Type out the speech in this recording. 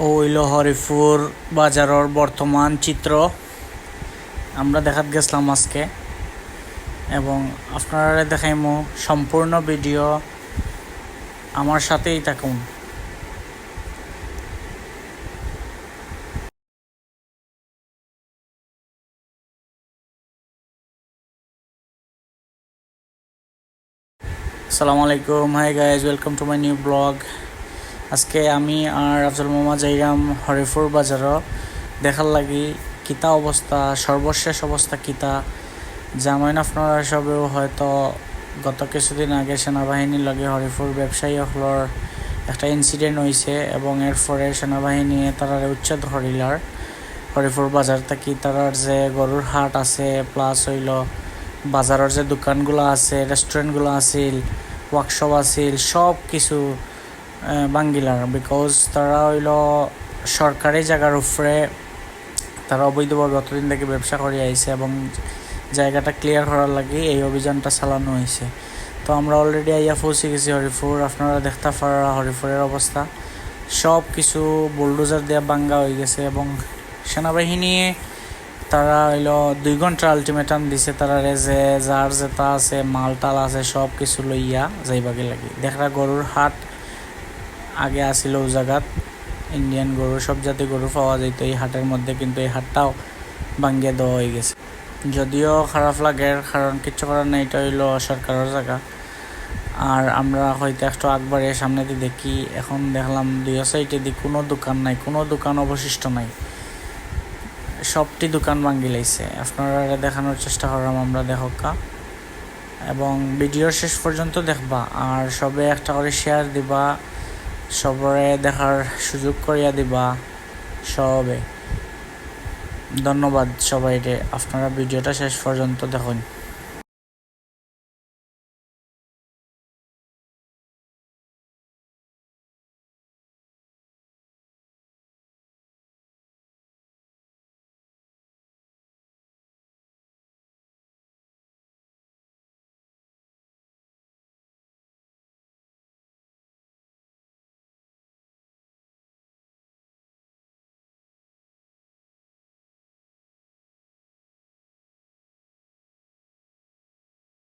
হইল হরিপুর বাজারের বর্তমান চিত্র আমরা দেখাত গেছিলাম আজকে, এবং আপনারা দেখাইমু সম্পূর্ণ ভিডিও। আমার সাথেই থাকুন। আসসালামু আলাইকুম, hi guys, welcome to my new blog. আজকে আমি আর আফজল মোহাম্মদ যাইরাম হরিপুর বাজারও দেখার লাগি কিতা অবস্থা, সর্বশেষ অবস্থা কিতা জানেন আপনারা সবেও। হয়তো গত কিছুদিন আগে সেনাবাহিনীর লগে হরিপুর ব্যবসায়ী হলর একটা ইনসিডেন্ট হয়েছে, এবং এরপরে সেনাবাহিনী তারা উচ্ছেদ হরিলার হরিপুর বাজার থাকি। তারার যে গরুর হাট আছে, প্লাস হইল বাজারের যে দোকানগুলো আছে, রেস্টুরেন্টগুলো আছিল, ওয়ার্কশপ আছিল, সব কিছু বাঙ্গিলার। বিকজ তারা হইল সরকারি জায়গার উপরে তারা অবৈধভাবে অতদিন থেকে ব্যবসা করে আইছে, এবং জায়গাটা ক্লিয়ার করার লাগে এই অভিযানটা চালানো হয়েছে। তো আমরা অলরেডি আইয়া পৌঁছে গেছি হরিপুর। আপনারা দেখতে পারা হরিপুরের অবস্থা সব কিছু বুলডোজার দিয়ে বাঙ্গা হয়ে গেছে, এবং সেনাবাহিনী তারা হইল 2 ঘন্টা আলটিমেটাম দিছে তারা যে যার যেটা আছে মাল টাল আছে সব কিছু লইয়া যাইবাকে লাগে। দেখরা গরুর হাট আগে আসিল ও জায়গাত ইন্ডিয়ান গরু, সব জাতি গরু পাওয়া যেত এই হাটের মধ্যে, কিন্তু এই হাটটাও ভাঙ্গিয়ে দেওয়া হয়ে গেছে। যদিও খারাপ লাগে, কারণ কিচ্ছু করার নেই, এটা হইল সরকারের জায়গা। আর আমরা হয়তো একটু একবারে সামনে দিয়ে দেখি, এখন দেখলাম দুই সাইডে দিয়ে কোনো দোকান নাই, কোনো দোকান অবশিষ্ট নাই, সবটি দোকান ভাঙ্গি লাইছে। আপনারা দেখানোর চেষ্টা করলাম আমরা, দেখা এবং ভিডিওর শেষ পর্যন্ত দেখবা, আর সবে একটা করে শেয়ার দিবা, সবরে দেখার সুযোগ করিয়া দিবা সবে। ধন্যবাদ সবাইকে, আপনারা ভিডিওটা শেষ পর্যন্ত দেখুন।